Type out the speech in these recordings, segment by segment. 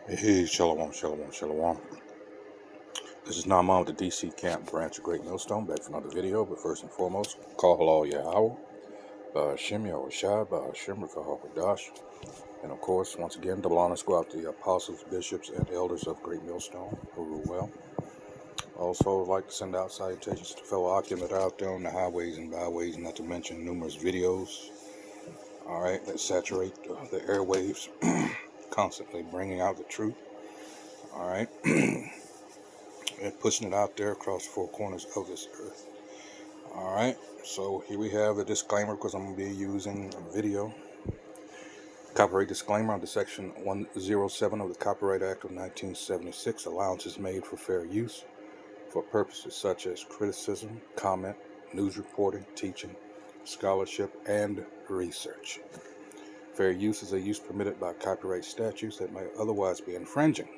Hey, shalom, shalom, shalom. This is Naaman with the DC Camp Branch of Great Millstone, back for another video. But first and foremost, call halal Yahweh, Ba'ashem Yahushua, Ba'ashem Rekahawadash. And of course, once again, double honors go out to the apostles, bishops, and elders of Great Millstone who rule well. Also, I'd like to send out salutations to fellow Akim that are out there on the highways and byways, not to mention numerous videos, alright, that saturate the airwaves, constantly bringing out the truth, alright. And pushing it out there across the four corners of this earth. Alright, so here we have the disclaimer, because I'm going to be using a video. Copyright disclaimer under Section 107 of the Copyright Act of 1976. Allowance is made for fair use for purposes such as criticism, comment, news reporting, teaching, scholarship, and research. Fair use is a use permitted by copyright statutes that may otherwise be infringing.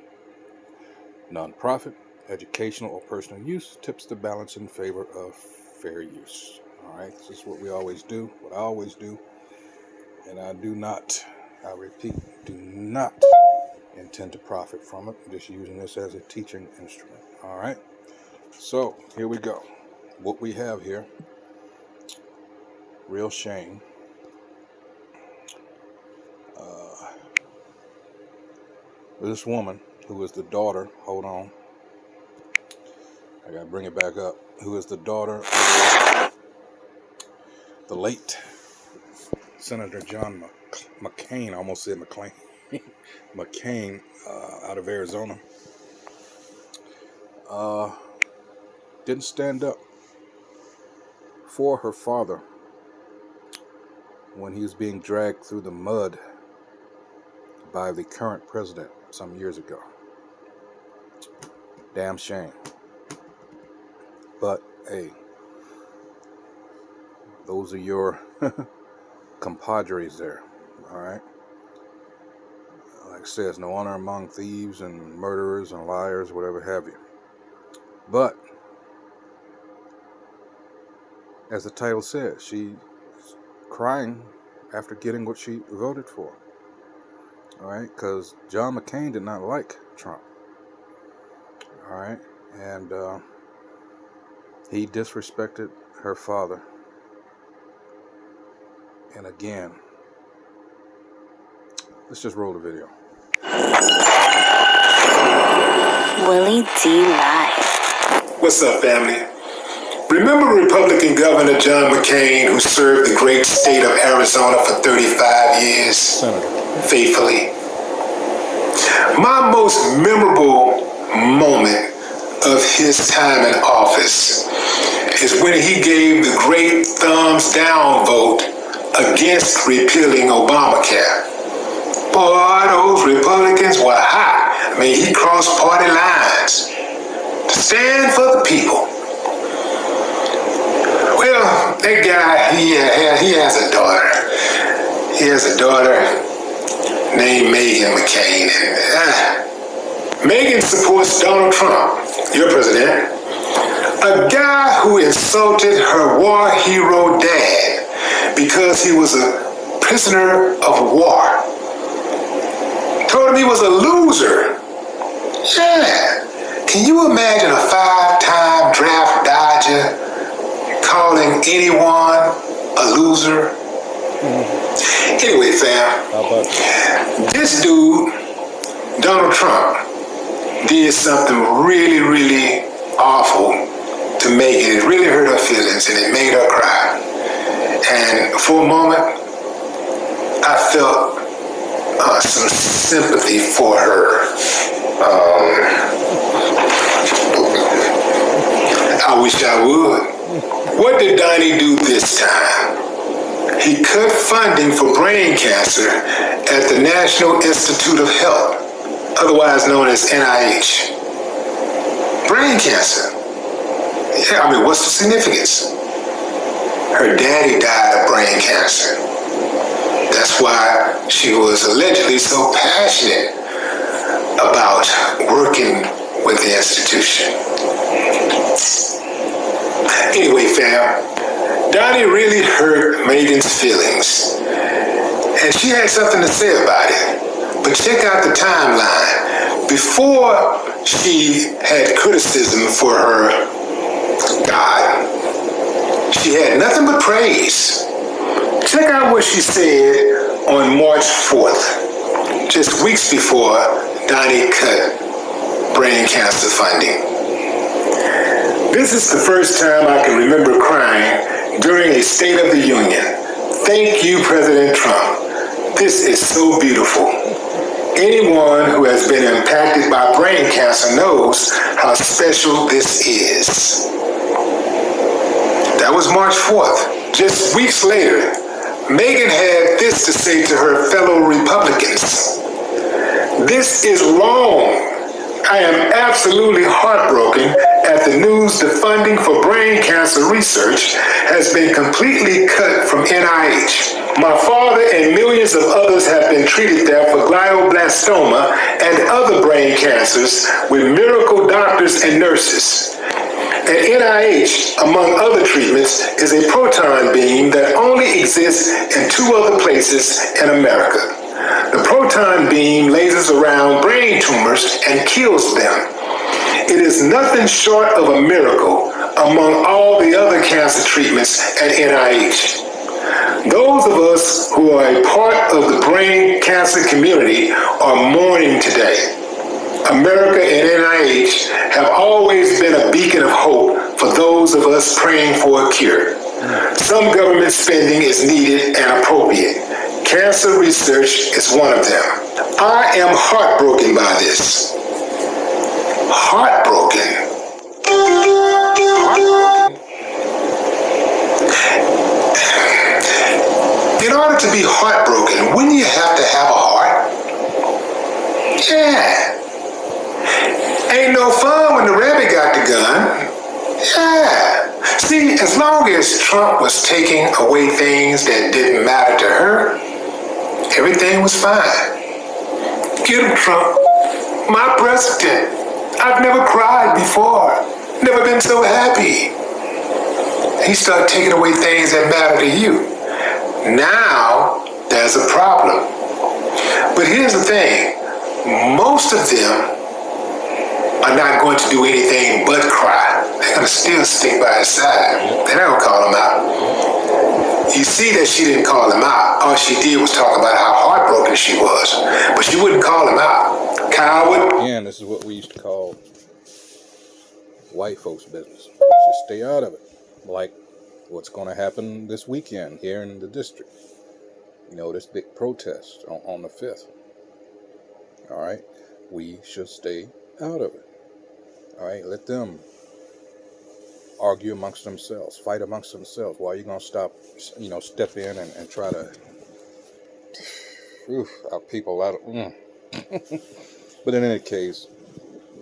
Non-profit, educational, or personal use tips the balance in favor of fair use. Alright, this is what we always do, what I always do, and I repeat, do not intend to profit from it. I'm just using this as a teaching instrument. Alright, so here we go. What we have here, real shame. This woman, who is the daughter, hold on, I gotta bring it back up, who is the daughter of the late Senator John McCain, I almost said McClain, McCain, out of Arizona, didn't stand up for her father when he was being dragged through the mud by the current president some years ago. Damn shame. But hey, those are your compadres there, alright? Like I said, no honor among thieves and murderers and liars, whatever have you. But as the title says, she's crying after getting what she voted for. Alright, because John McCain did not like Trump. Alright, and he disrespected her father. And again, let's just roll the video. Willie D Live. What's up, family? Remember Republican Governor John McCain, who served the great state of Arizona for 35 years? Senator. Faithfully. My most memorable moment of his time in office is when he gave the great thumbs down vote against repealing Obamacare. Boy, those Republicans were hot. I mean, he crossed party lines to stand for the people. Well, that guy, he has a daughter. He has a daughter named Meghan McCain. Meghan supports Donald Trump, your president, a guy who insulted her war hero dad because he was a prisoner of war. Told him he was a loser. Yeah. Can you imagine a 5-time draft dodger calling anyone a loser? Anyway, fam, this dude, Donald Trump, did something really, really awful to Meghan. It really hurt her feelings and it made her cry. And for a moment, I felt some sympathy for her. I wish I would. What did Donnie do this time? He cut funding for brain cancer at the National Institute of Health, otherwise known as NIH. Brain cancer. Yeah, I mean, what's the significance? Her daddy died of brain cancer. That's why she was allegedly so passionate about working with the institution. Anyway, fam, Donnie really hurt Meghan's feelings, and she had something to say about it. But check out the timeline. Before she had criticism for her God, she had nothing but praise. Check out what she said on March 4th, just weeks before Donnie cut brain cancer funding. This is the first time I can remember crying during a State of the Union. Thank you, President Trump. This is so beautiful. Anyone who has been impacted by brain cancer knows how special this is. That was March 4th. Just weeks later, Megan had this to say to her fellow Republicans. This is wrong. I am absolutely heartbroken at the news the funding for brain cancer research has been completely cut from NIH. My father and millions of others have been treated there for glioblastoma and other brain cancers with miracle doctors and nurses. At NIH, among other treatments, is a proton beam that only exists in 2 other places in America. The proton beam lasers around brain tumors and kills them. It is nothing short of a miracle among all the other cancer treatments at NIH. Those of us who are a part of the brain cancer community are mourning today. America and NIH have always been a beacon of hope for those of us praying for a cure. Some government spending is needed and appropriate. Cancer research is one of them. I am heartbroken by this. Heartbroken. In order to be heartbroken, wouldn't you have to have a heart? Yeah. Ain't no fun when the rabbit got the gun. Yeah. See, as long as Trump was taking away things that didn't matter to her, everything was fine. Get him, Trump. My president. I've never cried before. Never been so happy. He started taking away things that matter to you. Now, there's a problem. But here's the thing. Most of them are not going to do anything but cry. They're going to still stick by his side. They're not going to call him out. You see that she didn't call him out. All she did was talk about how heartbroken she was. But she wouldn't call him out. Coward. Again, this is what we used to call white folks' business. Just stay out of it. Like what's going to happen this weekend here in the district. You know, this big protest on the 5th. All right? We should stay out of it. All right? Let them argue amongst themselves, fight amongst themselves. Why are you going to step in and try to out people out of... But in any case,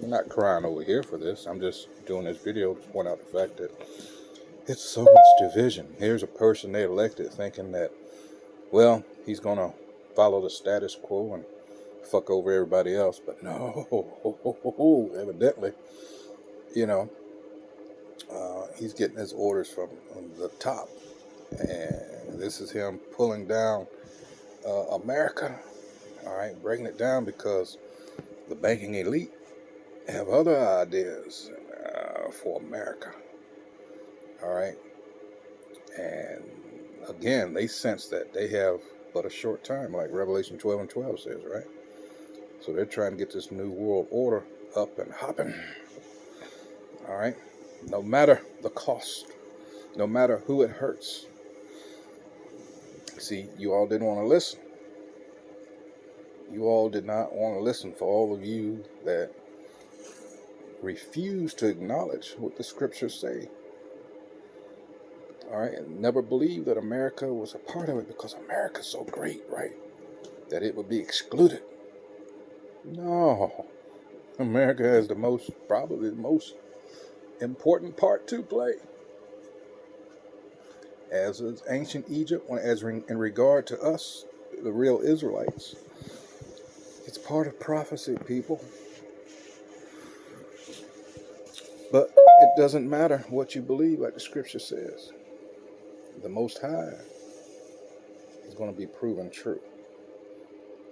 I'm not crying over here for this. I'm just doing this video to point out the fact that it's so much division. Here's a person they elected thinking that, well, he's going to follow the status quo and fuck over everybody else. But no, evidently, he's getting his orders from the top. And this is him pulling down America. All right, breaking it down because the banking elite have other ideas for America. All right. And again, they sense that they have but a short time, like Revelation 12:12 says, right? So they're trying to get this new world order up and hopping. All right. No matter the cost, no matter who it hurts. See, you all didn't want to listen. You all did not want to listen, for all of you that refuse to acknowledge what the scriptures say. All right, and never believed that America was a part of it because America's so great, right? That it would be excluded. No. America has probably the most important part to play. As is ancient Egypt, in regard to us, the real Israelites. It's part of prophecy, people. But it doesn't matter what you believe, like the scripture says. The Most High is going to be proven true,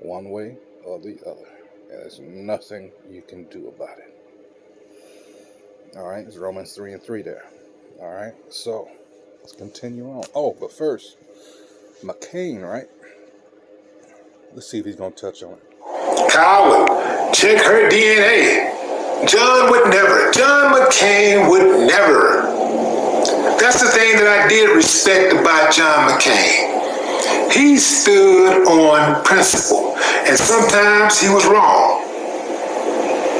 one way or the other. There's nothing you can do about it. All right, it's Romans 3:3 there. All right, so let's continue on. Oh, but first, McCain, right? Let's see if he's going to touch on it. Coward, check her DNA. John McCain would never. That's the thing that I did respect about John McCain. He stood on principle, and sometimes he was wrong.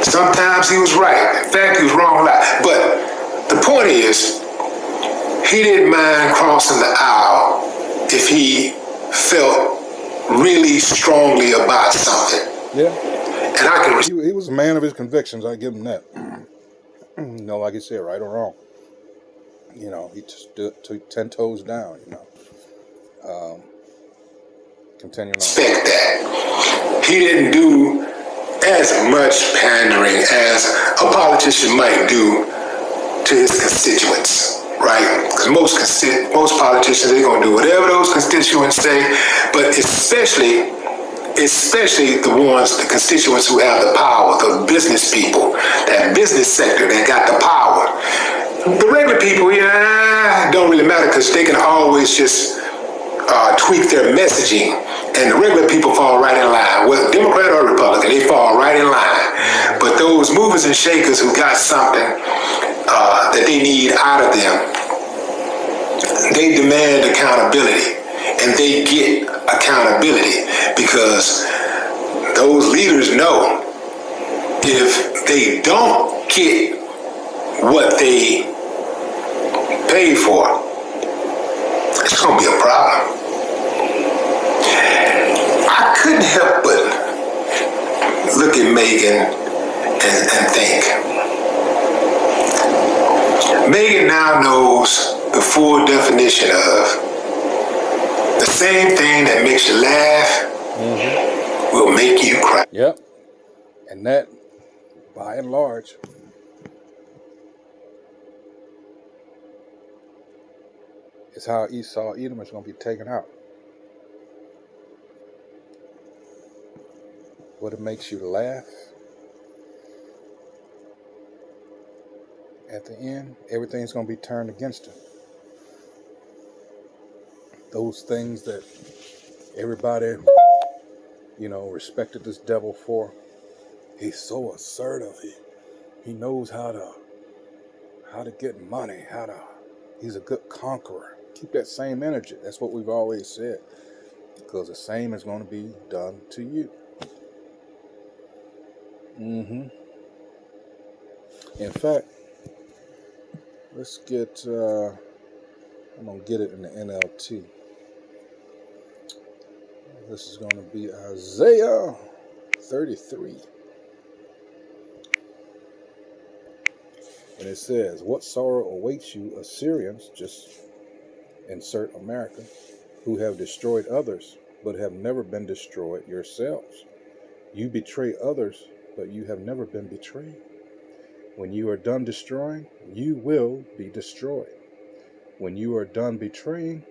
Sometimes he was right. In fact, he was wrong a lot. But the point is, he didn't mind crossing the aisle if he felt really strongly about something. Yeah. And I can He was a man of his convictions. I give him that. Like he said, right or wrong. He stood 10 toes down. Continuing on. respect that. He didn't do as much pandering as a politician might do to his constituents, right? Because most politicians, they're going to do whatever those constituents say, but especially the constituents who have the power, the business people, that business sector that got the power. The regular people, don't really matter because they can always just tweak their messaging, and the regular people fall right in line. Whether Democrat or Republican, they fall right in line. But those movers and shakers who got something that they need out of them, they demand accountability, and they get accountability because those leaders know if they don't get what they pay for, it's going to be a problem. I couldn't help but look at Megan and think. Megan now knows the full definition of the same thing that makes you laugh will make you cry. Yep. And that, by and large, is how Esau Edom is going to be taken out. What it makes you laugh, at the end, everything's going to be turned against him. Those things that everybody, respected this devil for. He's so assertive. He knows how to get money, he's a good conqueror. Keep that same energy. That's what we've always said. Because the same is going to be done to you. In fact, let's get, I'm going to get it in the NLT. This is going to be Isaiah 33. And it says, what sorrow awaits you, Assyrians, just insert America, who have destroyed others, but have never been destroyed yourselves. You betray others, but you have never been betrayed. When you are done destroying, you will be destroyed. When you are done betraying,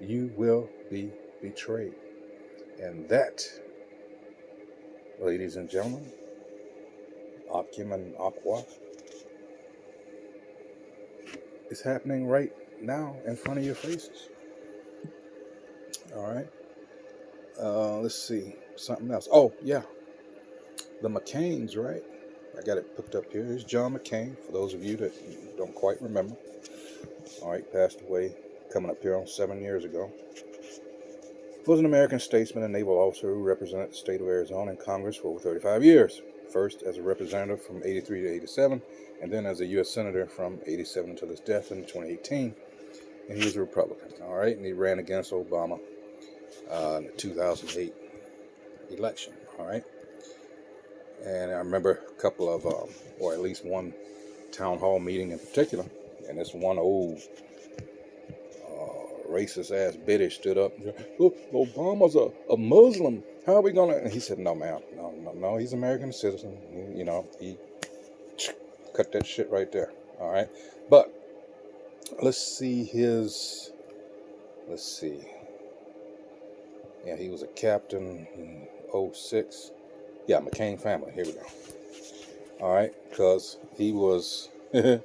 you will be betrayed. And that, ladies and gentlemen, Akim and Aqua, is happening right now in front of your faces. All right. Let's see. Something else. Oh, yeah. The McCains, right? I got it picked up here. Here's John McCain, for those of you that don't quite remember. All right, passed away coming up here on 7 years ago. Was an American statesman and naval officer who represented the state of Arizona in Congress for over 35 years. First as a representative from 83 to 87, and then as a U.S. Senator from 87 until his death in 2018. And he was a Republican, all right? And he ran against Obama in the 2008 election, all right? And I remember a couple of, or at least one town hall meeting in particular, and this one old racist ass biddy stood up and said, look, Obama's a Muslim. How are we going to? And he said, no, man, no, he's an American citizen. He cut that shit right there, all right? But let's see. Yeah, he was a captain in 06. Yeah, McCain family. Here we go. All right, because he was. The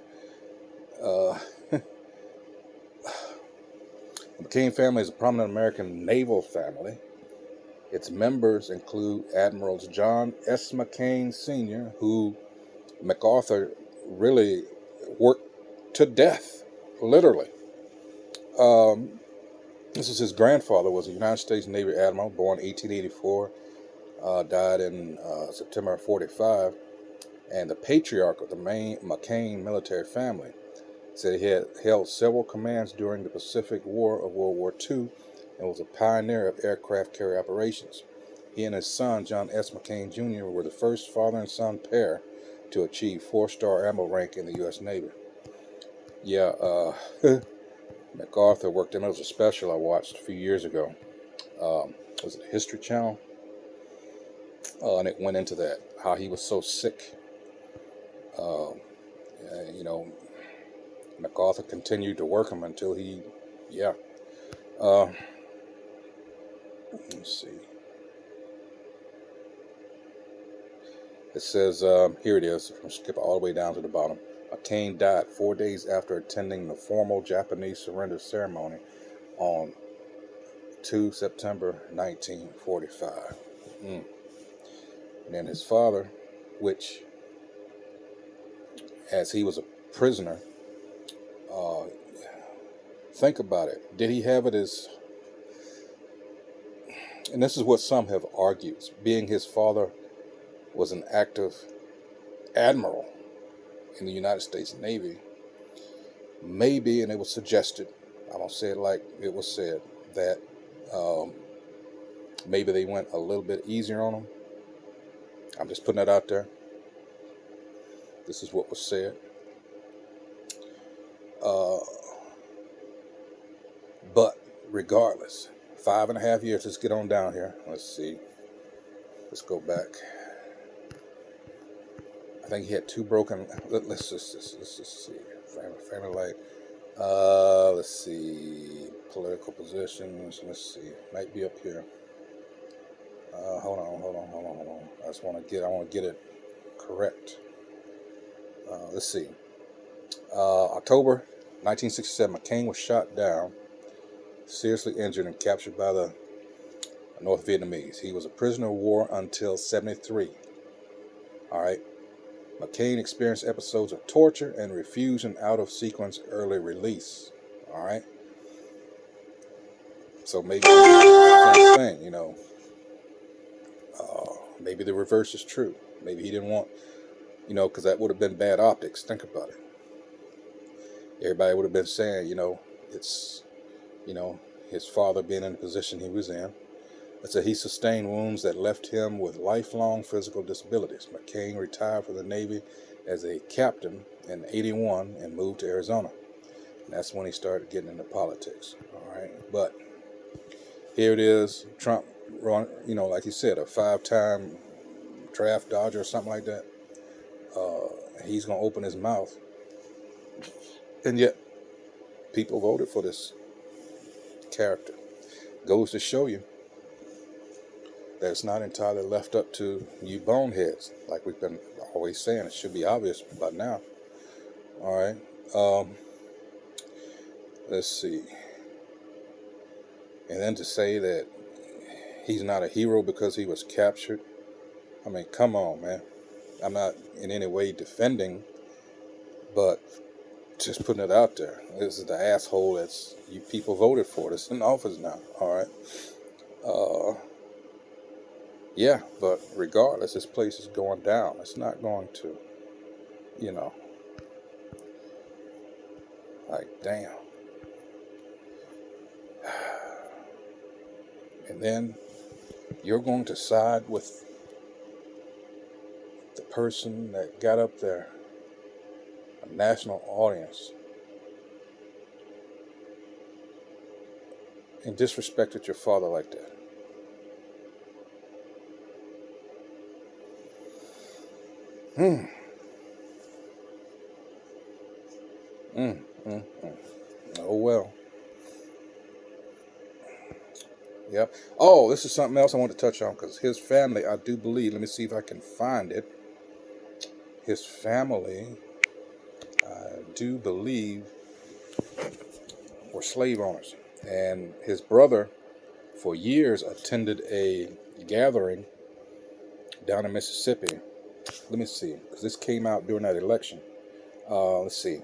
McCain family is a prominent American naval family. Its members include Admirals John S. McCain Sr., who MacArthur really worked to death, literally. This is his grandfather, was a United States Navy admiral, born 1884, died in September 45, and the patriarch of the main McCain military family. Said he had held several commands during the Pacific War of World War II and was a pioneer of aircraft carrier operations. He and his son, John S. McCain Jr., were the first father and son pair to achieve 4-star admiral rank in the U.S. Navy. Yeah, MacArthur worked in. It was a special I watched a few years ago. Was it History Channel? And it went into that, how he was so sick. You know, MacArthur continued to work him until he, yeah. Let's see. It says, here it is, from skip all the way down to the bottom. McCain died 4 days after attending the formal Japanese surrender ceremony on 2 September 1945. And then his father, which, as he was a prisoner, think about it. Did he have it as, and this is what some have argued, being his father was an active admiral in the United States Navy, maybe, and it was suggested, I don't say it like it was said, that maybe they went a little bit easier on him. I'm just putting that out there. This is what was said. But regardless, 5.5 years. Let's get on down here. Let's see. Let's go back. I think he had 2 broken. Let's just see. Family life. Let's see. Political positions. Let's see. Might be up here. Hold on. I want to get it correct. Let's see. October 1967, McCain was shot down, seriously injured, and captured by the North Vietnamese. He was a prisoner of war until 1973. All right. McCain experienced episodes of torture and refused an out-of-sequence early release. All right. So maybe the same thing, you know. Maybe the reverse is true. Maybe he didn't want, you know, because that would have been bad optics. Think about it. Everybody would have been saying, you know, it's, you know, his father being in the position he was in. It said he sustained wounds that left him with lifelong physical disabilities. McCain retired from the Navy as a captain in 1981 and moved to Arizona. And that's when he started getting into politics. All right. But here it is. Trump, you know, like he said, a 5-time draft dodger or something like that. He's going to open his mouth. And yet, people voted for this character. Goes to show you that it's not entirely left up to you boneheads, like we've been always saying. It should be obvious by now. All right. Let's see. And then to say that he's not a hero because he was captured. I mean, come on, man. I'm not in any way defending, but just putting it out there. This is the asshole that's you people voted for. That's in office now. All right. Yeah, but regardless, this place is going down. It's not going to, you know, like, damn. And then you're going to side with the person that got up there, a national audience, and disrespected your father like that. Oh well. Yep. Oh, this is something else I want to touch on, because his family, I do believe, let me see if I can find it. His family, I do believe, were slave owners. And his brother, for years, attended a gathering down in Mississippi. Let me see, because this came out during that election. Let's see.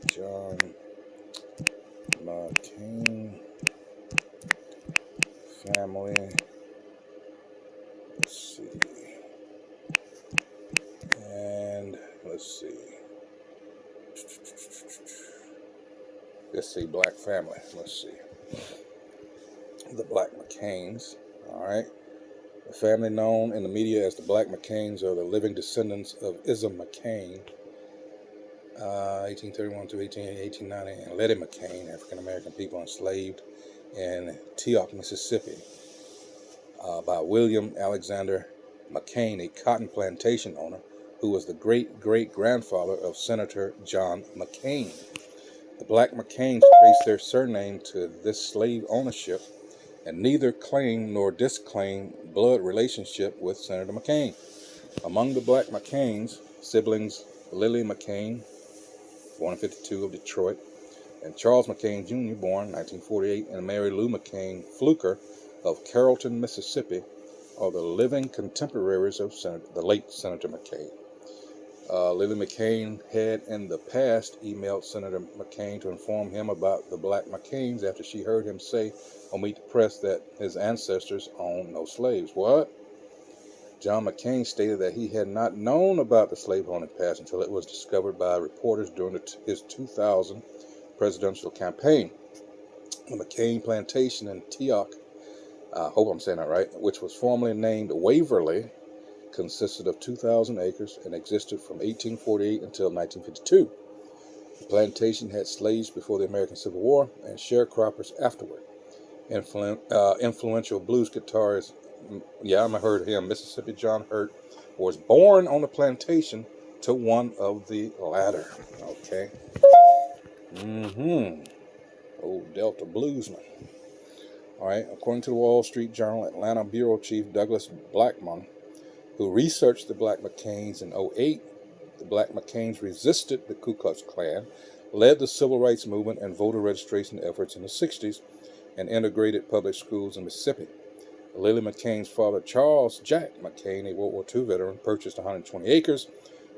John McCain family. Let's see. And let's see. Let's see, black family. Let's see. The Black McCains. All right. The family known in the media as the Black McCains are the living descendants of Isam McCain, 1831 to 1890, and Letty McCain, African-American people enslaved in Teoc, Mississippi, by William Alexander McCain, a cotton plantation owner who was the great-great-grandfather of Senator John McCain. The Black McCains trace their surname to this slave ownership and neither claim nor disclaim blood relationship with Senator McCain. Among the Black McCains, siblings Lily McCain, born in 52, of Detroit, and Charles McCain Jr., born 1948, and Mary Lou McCain Fluker of Carrollton, Mississippi, are the living contemporaries of the late Senator McCain. Lily McCain had in the past emailed Senator McCain to inform him about the Black McCains after she heard him say on Meet the Press that his ancestors owned no slaves. What? John McCain stated that he had not known about the slave-owning past until it was discovered by reporters during his 2000 presidential campaign. The McCain plantation in Teoc, I hope I'm saying that right, which was formerly named Waverly, consisted of 2,000 acres and existed from 1848 until 1952. The plantation had slaves before the American Civil War and sharecroppers afterward. Influential blues guitarist, I heard him, Mississippi John Hurt, was born on the plantation to one of the latter. Okay. Old Delta bluesman. All right. According to the Wall Street Journal, Atlanta Bureau Chief Douglas Blackmon, who researched the Black McCains in 2008, the Black McCains resisted the Ku Klux Klan, led the civil rights movement and voter registration efforts in the 60s, and integrated public schools in Mississippi. Lily McCain's father, Charles Jack McCain, a World War II veteran, purchased 120 acres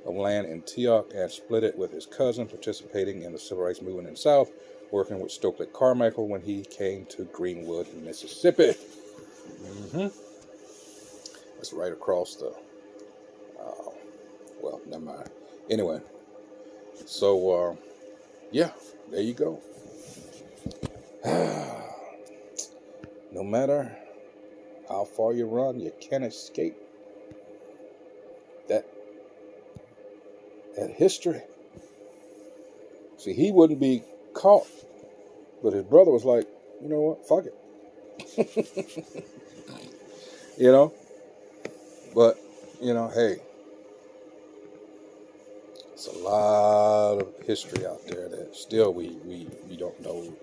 of land in Teoc and split it with his cousin, participating in the civil rights movement in the South, working with Stokely Carmichael when he came to Greenwood, Mississippi. That's right across the, never mind. Anyway, so, there you go. No matter how far you run, you can't escape that history. See, he wouldn't be caught, but his brother was like, you know what, fuck it. But, hey, it's a lot of history out there that still we don't know,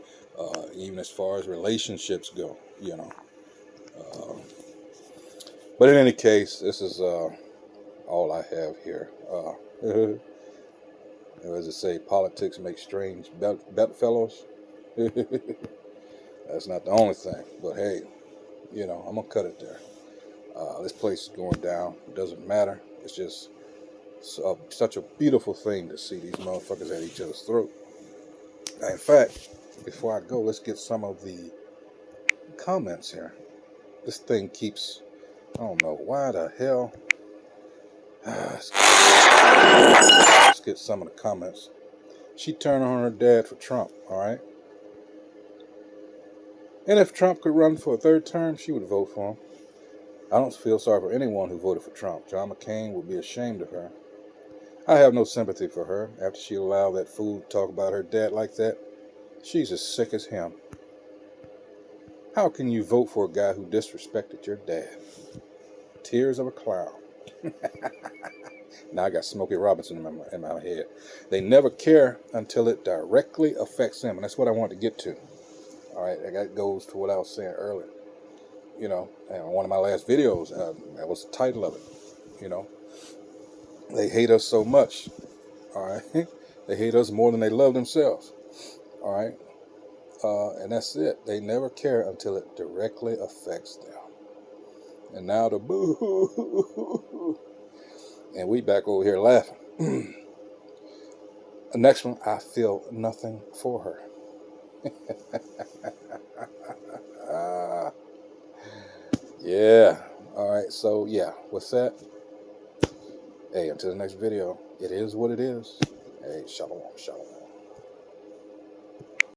even as far as relationships go, But in any case, this is all I have here. As I say, politics make strange bedfellows. That's not the only thing, but hey, I'm going to cut it there. This place is going down. It doesn't matter. It's just such a beautiful thing to see these motherfuckers at each other's throat. Now, in fact, before I go, let's get some of the comments here. This thing keeps, I don't know why the hell. Let's get some of the comments. She turned on her dad for Trump, all right? And if Trump could run for a third term, she would vote for him. I don't feel sorry for anyone who voted for Trump. John McCain would be ashamed of her. I have no sympathy for her after she allowed that fool to talk about her dad like that. She's as sick as him. How can you vote for a guy who disrespected your dad? Tears of a clown. Now I got Smokey Robinson in my head. They never care until it directly affects them, and that's what I want to get to. All right, that goes to what I was saying earlier. You know, and one of my last videos, that was the title of it. You know, they hate us so much. All right, they hate us more than they love themselves. All right, and that's it. They never care until it directly affects them. And now the boo, and we back over here laughing. The next one, I feel nothing for her. Yeah. All right. So yeah, what's that? Hey, until the next video, it is what it is. Hey, shalom, shalom.